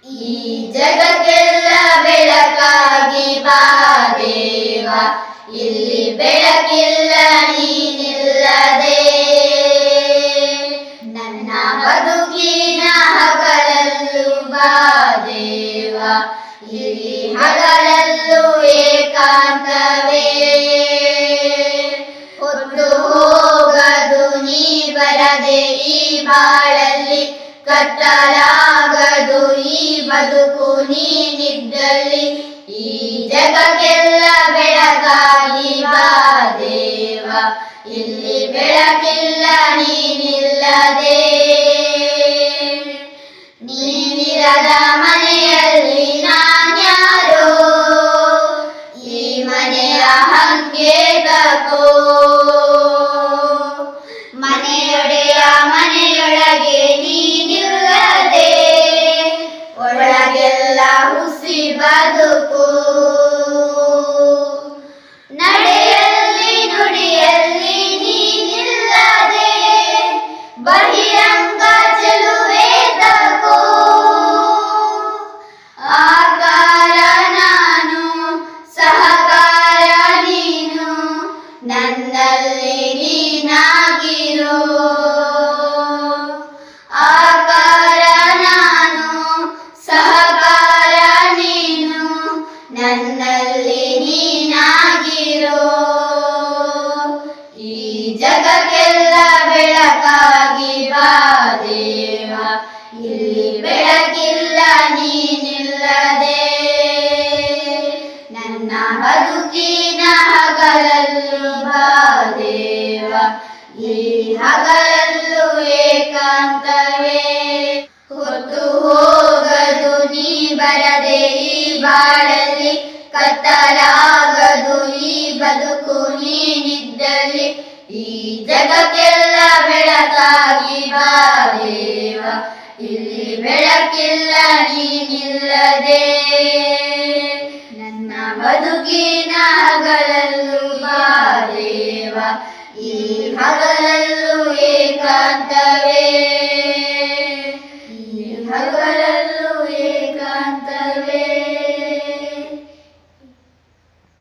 ಈ ಜಗಕ್ಕೆಲ್ಲ ಬೆಳಕಾಗಿ ಬಾ ದೇವ, ಇಲ್ಲಿ ಬೆಳಕಿಲ್ಲ ನೀನಿಲ್ಲದೆ. ನನ್ನ ಬದುಕಿನ ಹಗಲಲ್ಲೂ ಬಾ ದೇವ, ಇಲ್ಲಿ ಹಗಲಲ್ಲೂ ಏಕಾಂತವೇ. ಹೊತ್ತು ಹೋಗದು ನೀ ಬರದೆ ಈ ಬಾಳಲ್ಲಿ, ಕತ್ತಲಾಗದು ಈ ಬದುಕು ನೀನಿದ್ದಲ್ಲಿ. ಈ ಜಗಕ್ಕೆಲ್ಲ ಬೆಳಕಾಗಿ ಬಾ ದೇವ, ಇಲ್ಲಿ ಬೆಳಕಿಲ್ಲ ನೀನಿಲ್ಲದೆ. ನೀನಿರದ ಮನೆಯಲ್ಲಿ ನಾನ್ಯಾರೋ, ಈ ಮನೆಯ ಹಂಗೆ ತಕೋ. ಮನೆಯೊಡೆಯ ಮನೆಯೊಳಗೆ ನೀನಿಲ್ಲದೆ, ಒಳಗೆಲ್ಲ ಹುಸಿ ಬದುಕು. ನಡೆಯಲ್ಲಿ ನುಡಿಯಲ್ಲಿ ನೀನಿಲ್ಲದೆ, ಬಹಿರಂಗ ಚೆಲುವೆ ತಕೋ. ಆಕಾರ ನಾನು, ಸಹಕಾರ ನೀನು, ನನ್ನಲ್ಲಿ ನೀನಾಗಿರೋ. ಆಕಾರ ನಾನು, ಸಹಕಾರ ನೀನು, ನನ್ನಲ್ಲಿ ನೀನಾಗಿರೋ. ಈ ಜಗಕ್ಕೆಲ್ಲ ಬೆಳಕಾಗಿ ಬಾ ದೇವ, ಇಲ್ಲಿ ಬೆಳಕಿಲ್ಲ ನೀನಿಲ್ಲದೆ. ನನ್ನ ಬದುಕಿನ ಹಗಲಲ್ಲೂ ಬಾ ದೇವ, ಈ ಹಗಲಲ್ಲೂ ಏಕಾಂತವೇ. ಹೊತ್ತು ಹೋಗದು ನೀ ಬರದೆ ಈ ಬಾಳಲ್ಲಿ, ಕತ್ತಲಾಗದು ಈ ಬದುಕು ನೀನಿದ್ದಲ್ಲಿ. ಈ ಜಗಕ್ಕೆಲ್ಲ ಬೆಳಕಾಗಿ ಬಾ ದೇವ, ಇಲ್ಲಿ ಬೆಳಕಿಲ್ಲ ನೀನಿಲ್ಲದೆ. ನನ್ನ ಬದುಕಿನ ಹಗಲಲ್ಲೂ ಬಾ ದೇವ, ಈ ಹಗಲಲ್ಲೂ ಏಕಾಂತ.